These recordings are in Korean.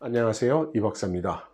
안녕하세요, 이 박사입니다.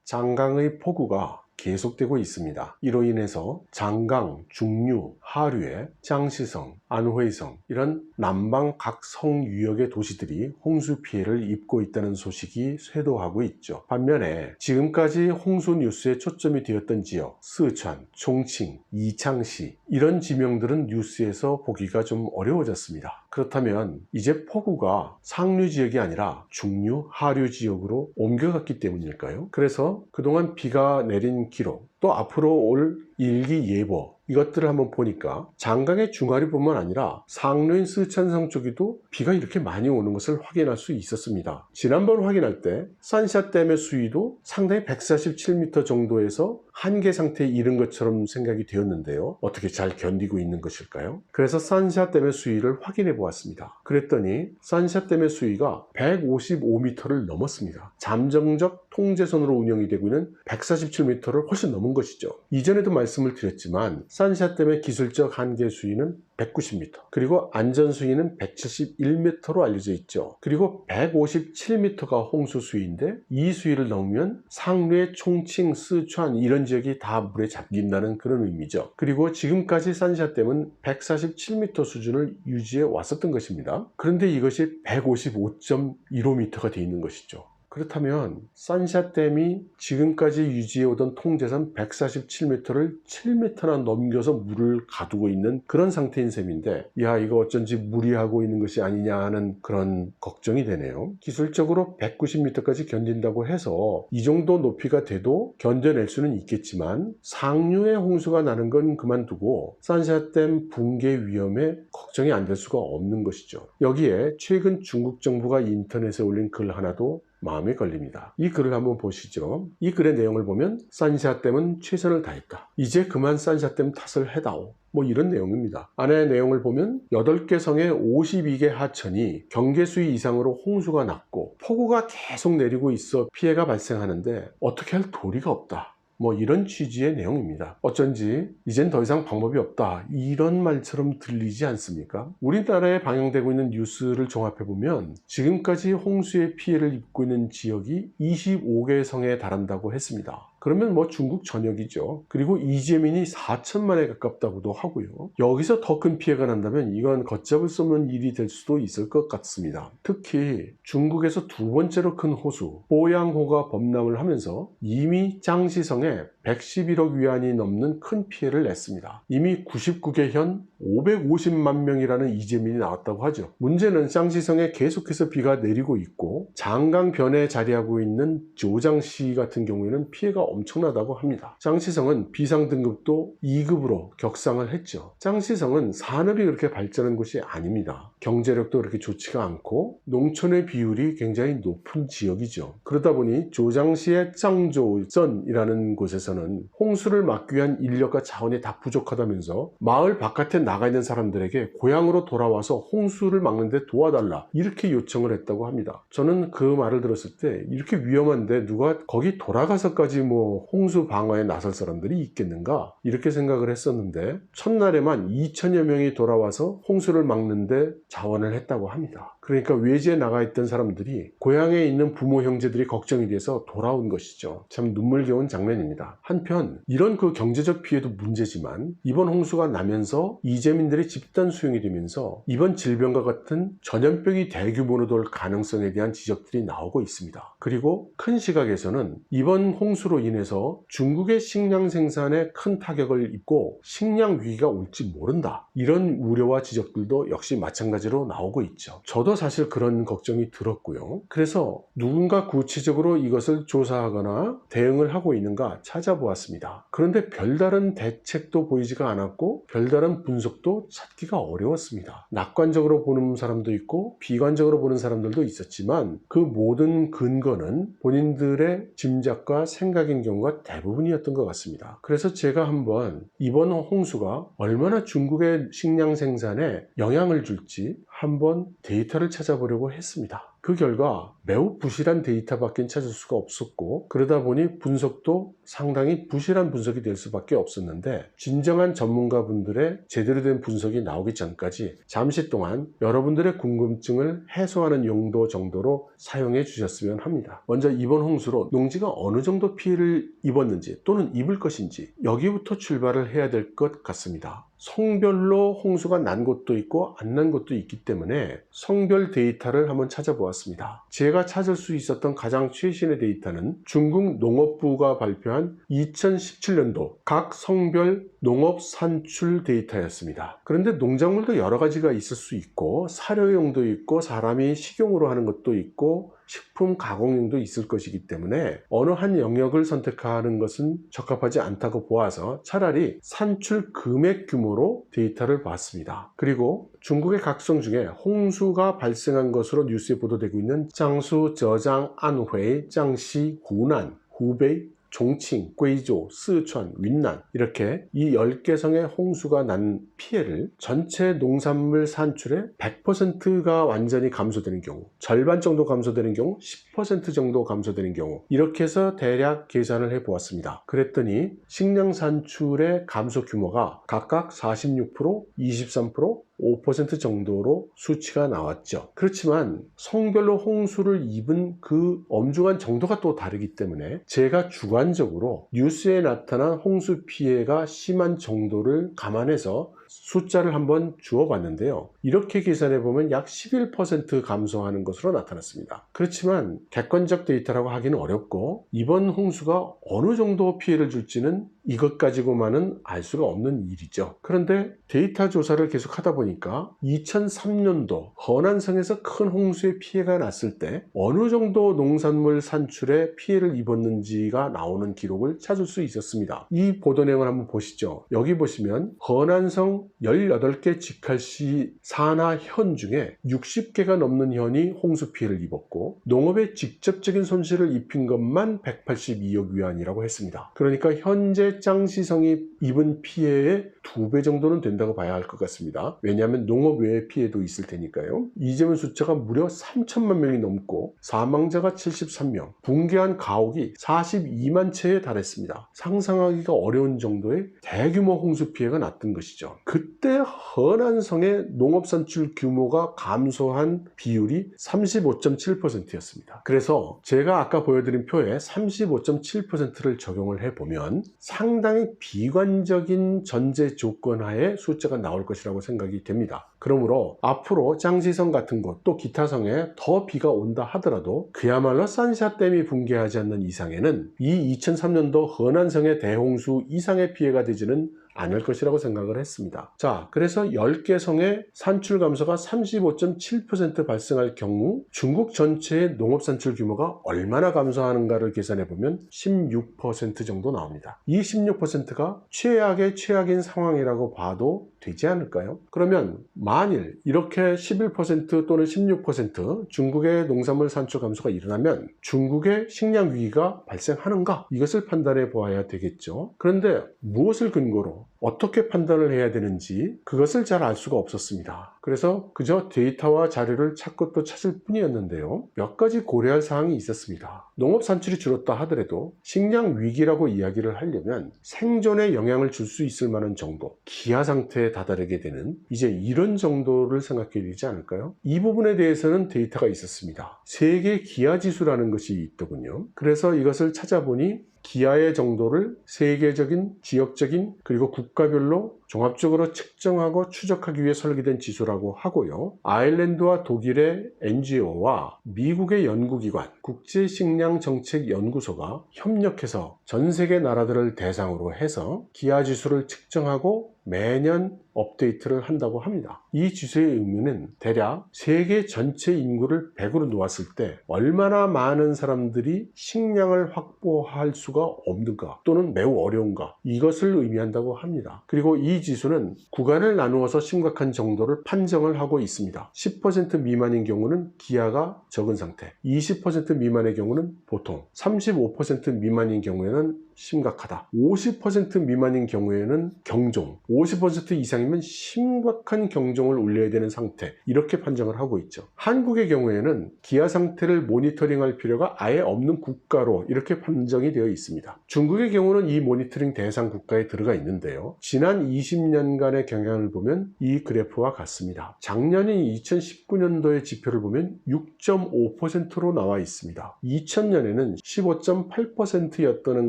장강의 폭우가 계속되고 있습니다. 이로 인해서 장강, 중류, 하류에 장시성, 안회성 이런 남방 각 성유역의 도시들이 홍수 피해를 입고 있다는 소식이 쇄도하고 있죠. 반면에 지금까지 홍수 뉴스에 초점이 되었던 지역, 스촨, 총칭, 이창시 이런 지명들은 뉴스에서 보기가 좀 어려워졌습니다. 그렇다면 이제 폭우가 상류 지역이 아니라 중류, 하류 지역으로 옮겨갔기 때문일까요? 그래서 그동안 비가 내린 기록, 또 앞으로 올 일기예보 이것들을 한번 보니까 장강의 중하류뿐만 아니라 상류인 스촨성 쪽에도 비가 이렇게 많이 오는 것을 확인할 수 있었습니다. 지난번 확인할 때 산샤댐의 수위도 상당히 147m 정도에서 한계 상태에 이른 것처럼 생각이 되었는데요. 어떻게 잘 견디고 있는 것일까요? 그래서 산샤댐의 수위를 확인해 보았습니다. 그랬더니 산샤댐의 수위가 155m를 넘었습니다. 잠정적 통제선으로 운영이 되고 있는 147m를 훨씬 넘은 것이죠. 이전에도 말씀을 드렸지만 산샤댐의 기술적 한계 수위는 190m, 그리고 안전 수위는 171m로 알려져 있죠. 그리고 157m가 홍수 수위인데 이 수위를 넘으면 상류의 총칭, 스촨 이런 지역이 다 물에 잠긴다는 그런 의미죠. 그리고 지금까지 산샤댐은 147m 수준을 유지해 왔었던 것입니다. 그런데 이것이 155.15m가 되어 있는 것이죠. 그렇다면 산샤댐이 지금까지 유지해오던 통제선 147m를 7m나 넘겨서 물을 가두고 있는 그런 상태인 셈인데, 야, 이거 어쩐지 무리하고 있는 것이 아니냐 하는 그런 걱정이 되네요. 기술적으로 190m까지 견딘다고 해서 이 정도 높이가 돼도 견뎌낼 수는 있겠지만 상류의 홍수가 나는 건 그만두고 산샤댐 붕괴 위험에 걱정이 안 될 수가 없는 것이죠. 여기에 최근 중국 정부가 인터넷에 올린 글 하나도 마음에 걸립니다. 이 글을 한번 보시죠. 이 글의 내용을 보면 산샤댐은 최선을 다했다. 이제 그만 산샤댐 탓을 해다오. 뭐 이런 내용입니다. 안의 내용을 보면 8개 성의 52개 하천이 경계수위 이상으로 홍수가 났고 폭우가 계속 내리고 있어 피해가 발생하는데 어떻게 할 도리가 없다. 뭐 이런 취지의 내용입니다. 어쩐지 이젠 더 이상 방법이 없다 이런 말처럼 들리지 않습니까? 우리나라에 방영되고 있는 뉴스를 종합해보면 지금까지 홍수의 피해를 입고 있는 지역이 25개 성에 달한다고 했습니다. 그러면 뭐 중국 전역이죠. 그리고 이재민이 4천만에 가깝다고도 하고요. 여기서 더 큰 피해가 난다면 이건 걷잡을 수 없는 일이 될 수도 있을 것 같습니다. 특히 중국에서 두 번째로 큰 호수 뽀양호가 범람을 하면서 이미 짱시성에 111억 위안이 넘는 큰 피해를 냈습니다. 이미 99개 현 550만 명이라는 이재민이 나왔다고 하죠. 문제는 짱시성에 계속해서 비가 내리고 있고 장강변에 자리하고 있는 조장시 같은 경우에는 피해가 엄청나다고 합니다. 짱시성은 비상등급도 2급으로 격상을 했죠. 짱시성은 산업이 그렇게 발전한 곳이 아닙니다. 경제력도 그렇게 좋지가 않고 농촌의 비율이 굉장히 높은 지역이죠. 그러다 보니 조장시의 짱조전이라는 곳에서는 홍수를 막기 위한 인력과 자원이 다 부족하다면서 마을 바깥에 나가 있는 사람들에게 고향으로 돌아와서 홍수를 막는 데 도와달라 이렇게 요청을 했다고 합니다. 저는 그 말을 들었을 때 이렇게 위험한데 누가 거기 돌아가서까지 뭐 홍수 방어에 나설 사람들이 있겠는가 이렇게 생각을 했었는데 첫날에만 2천여 명이 돌아와서 홍수를 막는데 자원을 했다고 합니다. 그러니까 외지에 나가 있던 사람들이 고향에 있는 부모 형제들이 걱정이 돼서 돌아온 것이죠. 참 눈물겨운 장면입니다. 한편 이런 그 경제적 피해도 문제지만 이번 홍수가 나면서 이재민들이 집단 수용이 되면서 이번 질병과 같은 전염병이 대규모로 돌 가능성에 대한 지적들이 나오고 있습니다. 그리고 큰 시각에서는 이번 홍수로 인해서 중국의 식량 생산에 큰 타격을 입고 식량 위기가 올지 모른다 이런 우려와 지적들도 역시 마찬가지로 나오고 있죠. 저도 사실 그런 걱정이 들었고요. 그래서 누군가 구체적으로 이것을 조사하거나 대응을 하고 있는가 찾아보았습니다. 그런데 별다른 대책도 보이지가 않았고 별다른 분석도 찾기가 어려웠습니다. 낙관적으로 보는 사람도 있고 비관적으로 보는 사람들도 있었지만 그 모든 근거는 본인들의 짐작과 생각인 경우가 대부분이었던 것 같습니다. 그래서 제가 한번 이번 홍수가 얼마나 중국의 식량 생산에 영향을 줄지 한번 데이터를 찾아보려고 했습니다. 그 결과 매우 부실한 데이터밖에 찾을 수가 없었고 그러다 보니 분석도 상당히 부실한 분석이 될 수밖에 없었는데, 진정한 전문가분들의 제대로 된 분석이 나오기 전까지 잠시 동안 여러분들의 궁금증을 해소하는 용도 정도로 사용해 주셨으면 합니다. 먼저 이번 홍수로 농지가 어느 정도 피해를 입었는지 또는 입을 것인지, 여기부터 출발을 해야 될 것 같습니다. 성별로 홍수가 난 곳도 있고 안 난 곳도 있기 때문에 성별 데이터를 한번 찾아보았습니다. 제가 찾을 수 있었던 가장 최신의 데이터는 중국 농업부가 발표한 2017년도 각 성별 농업 산출 데이터였습니다. 그런데 농작물도 여러 가지가 있을 수 있고, 사료용도 있고, 사람이 식용으로 하는 것도 있고, 식품 가공용도 있을 것이기 때문에 어느 한 영역을 선택하는 것은 적합하지 않다고 보아서 차라리 산출 금액 규모로 데이터를 봤습니다. 그리고 중국의 각성 중에 홍수가 발생한 것으로 뉴스에 보도되고 있는 장수, 저장, 안회, 장시, 후난, 후베이, 종칭,贵州, 쓰촨, 윈난, 이렇게 이 10개 성의 홍수가 난 피해를 전체 농산물 산출의 100%가 완전히 감소되는 경우, 절반 정도 감소되는 경우, 10% 정도 감소되는 경우, 이렇게 해서 대략 계산을 해 보았습니다. 그랬더니 식량 산출의 감소 규모가 각각 46%, 23%, 5% 정도로 수치가 나왔죠. 그렇지만 성별로 홍수를 입은 그 엄중한 정도가 또 다르기 때문에 제가 주관적으로 뉴스에 나타난 홍수 피해가 심한 정도를 감안해서 숫자를 한번 주어봤는데요. 이렇게 계산해 보면 약 11% 감소하는 것으로 나타났습니다. 그렇지만 객관적 데이터라고 하기는 어렵고, 이번 홍수가 어느 정도 피해를 줄지는 이것 가지고만은 알 수가 없는 일이죠. 그런데 데이터 조사를 계속 하다 보니까 2003년도 허난성에서 큰 홍수의 피해가 났을 때 어느 정도 농산물 산출에 피해를 입었는지가 나오는 기록을 찾을 수 있었습니다. 이 보도 내용을 한번 보시죠. 여기 보시면 허난성 18개 직할시 산하현 중에 60개가 넘는 현이 홍수 피해를 입었고, 농업에 직접적인 손실을 입힌 것만 182억 위안이라고 했습니다. 그러니까 현재 짱시성이 입은 피해의 2배 정도는 된다고 봐야 할 것 같습니다. 왜냐하면 농업 외의 피해도 있을 테니까요. 이재문 숫자가 무려 3천만 명이 넘고 사망자가 73명, 붕괴한 가옥이 42만 채에 달했습니다. 상상하기가 어려운 정도의 대규모 홍수 피해가 났던 것이죠. 그때 허난성의 농업 산출 규모가 감소한 비율이 35.7%였습니다. 그래서 제가 아까 보여드린 표에 35.7%를 적용을 해보면 상당히 비관적인 전제 조건 하에 숫자가 나올 것이라고 생각이 됩니다. 그러므로 앞으로 짱시성 같은 곳, 또 기타 성에 더 비가 온다 하더라도 그야말로 산샤댐이 붕괴하지 않는 이상에는 이 2003년도 허난성의 대홍수 이상의 피해가 되지는 않을 것이라고 생각을 했습니다. 자, 그래서 10개 성의 산출 감소가 35.7% 발생할 경우 중국 전체의 농업 산출 규모가 얼마나 감소하는가를 계산해 보면 16% 정도 나옵니다. 이 16%가 최악의 최악인 상황이라고 봐도 되지 않을까요? 그러면 만일 이렇게 11% 또는 16% 중국의 농산물 산출 감소가 일어나면 중국의 식량 위기가 발생하는가? 이것을 판단해 보아야 되겠죠. 그런데 무엇을 근거로 어떻게 판단을 해야 되는지 그것을 잘 알 수가 없었습니다. 그래서 그저 데이터와 자료를 찾고 또 찾을 뿐이었는데요. 몇 가지 고려할 사항이 있었습니다. 농업 산출이 줄었다 하더라도 식량 위기라고 이야기를 하려면 생존에 영향을 줄 수 있을 만한 정도, 기아 상태에 다다르게 되는 이제 이런 정도를 생각해야 되지 않을까요? 이 부분에 대해서는 데이터가 있었습니다. 세계 기아 지수라는 것이 있더군요. 그래서 이것을 찾아보니 기아의 정도를 세계적인, 지역적인, 그리고 국가별로 종합적으로 측정하고 추적하기 위해 설계된 지수라고 하고요. 아일랜드와 독일의 NGO와 미국의 연구기관, 국제식량정책연구소가 협력해서 전 세계 나라들을 대상으로 해서 기아 지수를 측정하고 매년 업데이트를 한다고 합니다. 이 지수의 의미는 대략 세계 전체 인구를 100으로 놓았을 때 얼마나 많은 사람들이 식량을 확보할 수가 없는가 또는 매우 어려운가, 이것을 의미한다고 합니다. 그리고 이 지수는 구간을 나누어서 심각한 정도를 판정을 하고 있습니다. 10% 미만인 경우는 기아가 적은 상태, 20% 미만의 경우는 보통, 35% 미만인 경우에는 심각하다. 50% 미만인 경우에는 경종, 50% 이상이면 심각한 경종을 울려야 되는 상태, 이렇게 판정을 하고 있죠. 한국의 경우에는 기아 상태를 모니터링할 필요가 아예 없는 국가로 이렇게 판정이 되어 있습니다. 중국의 경우는 이 모니터링 대상 국가에 들어가 있는데요. 지난 20년간의 경향을 보면 이 그래프와 같습니다. 작년인 2019년도의 지표를 보면 6.5%로 나와 있습니다. 2000년에는 15.8%였다는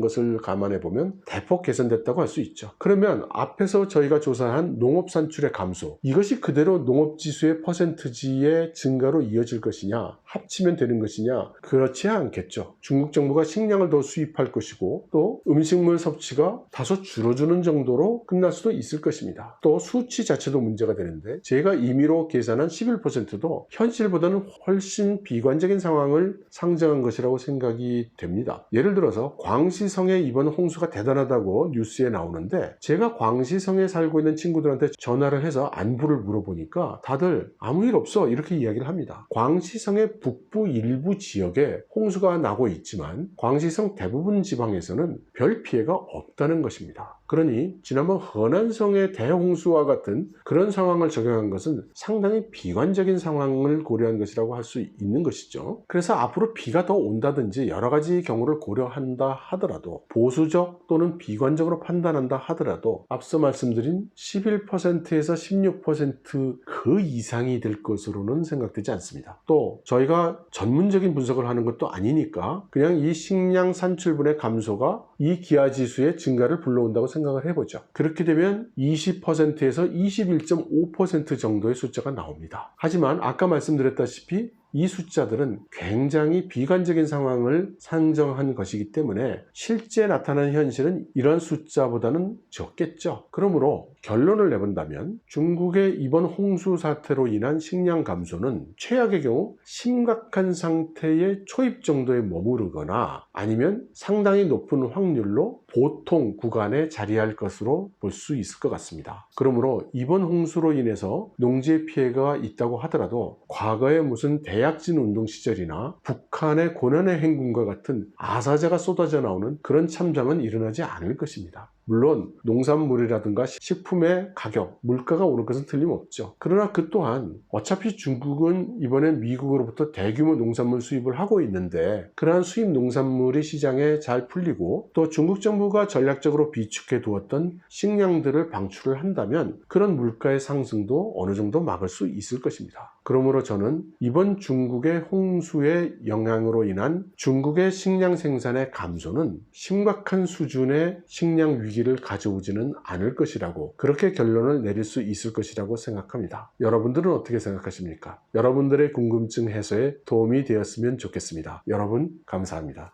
것을 감안해 보면 대폭 개선됐다고 할 수 있죠. 그러면 앞에서 저희가 조사한 농업 산출의 감소, 이것이 그대로 농업지수의 퍼센트지의 증가로 이어질 것이냐, 합치면 되는 것이냐, 그렇지 않겠죠. 중국 정부가 식량을 더 수입할 것이고 또 음식물 섭취가 다소 줄어드는 정도로 끝날 수도 있을 것입니다. 또 수치 자체도 문제가 되는데 제가 임의로 계산한 11%도 현실보다는 훨씬 비관적인 상황을 상정한 것이라고 생각이 됩니다. 예를 들어서 광시성의 이번 홍수가 대단하다고 뉴스에 나오는데 제가 광시성에 살고 있는 친구들한테 전화를 해서 안부를 물어보니까 다들 아무 일 없어 이렇게 이야기를 합니다. 광시성의 북부 일부 지역에 홍수가 나고 있지만 광시성 대부분 지방에서는 별 피해가 없다는 것입니다. 그러니 지난번 허난성의 대홍수와 같은 그런 상황을 적용한 것은 상당히 비관적인 상황을 고려한 것이라고 할 수 있는 것이죠. 그래서 앞으로 비가 더 온다든지 여러 가지 경우를 고려한다 하더라도 보수적 또는 비관적으로 판단한다 하더라도 앞서 말씀드린 11%에서 16% 그 이상이 될 것으로는 생각되지 않습니다. 또 저희가 전문적인 분석을 하는 것도 아니니까 그냥 이 식량 산출분의 감소가 이 기아지수의 증가를 불러온다고 생각을 해보죠. 그렇게 되면 20%에서 21.5% 정도의 숫자가 나옵니다. 하지만 아까 말씀드렸다시피 이 숫자들은 굉장히 비관적인 상황을 상정한 것이기 때문에 실제 나타나는 현실은 이런 숫자보다는 적겠죠. 그러므로 결론을 내본다면 중국의 이번 홍수 사태로 인한 식량 감소는 최악의 경우 심각한 상태의 초입 정도에 머무르거나 아니면 상당히 높은 확률로 보통 구간에 자리할 것으로 볼 수 있을 것 같습니다. 그러므로 이번 홍수로 인해서 농지의 피해가 있다고 하더라도 과거에 무슨 대약진 운동 시절이나 북한의 고난의 행군과 같은 아사자가 쏟아져 나오는 그런 참상은 일어나지 않을 것입니다. 물론 농산물이라든가 식품의 가격, 물가가 오를 것은 틀림없죠. 그러나 그 또한 어차피 중국은 이번엔 미국으로부터 대규모 농산물 수입을 하고 있는데 그러한 수입 농산물이 시장에 잘 풀리고 또 중국 정부가 전략적으로 비축해 두었던 식량들을 방출을 한다면 그런 물가의 상승도 어느 정도 막을 수 있을 것입니다. 그러므로 저는 이번 중국의 홍수의 영향으로 인한 중국의 식량 생산의 감소는 심각한 수준의 식량 위기를 가져오지는 않을 것이라고 그렇게 결론을 내릴 수 있을 것이라고 생각합니다. 여러분들은 어떻게 생각하십니까? 여러분들의 궁금증 해소에 도움이 되었으면 좋겠습니다. 여러분 감사합니다.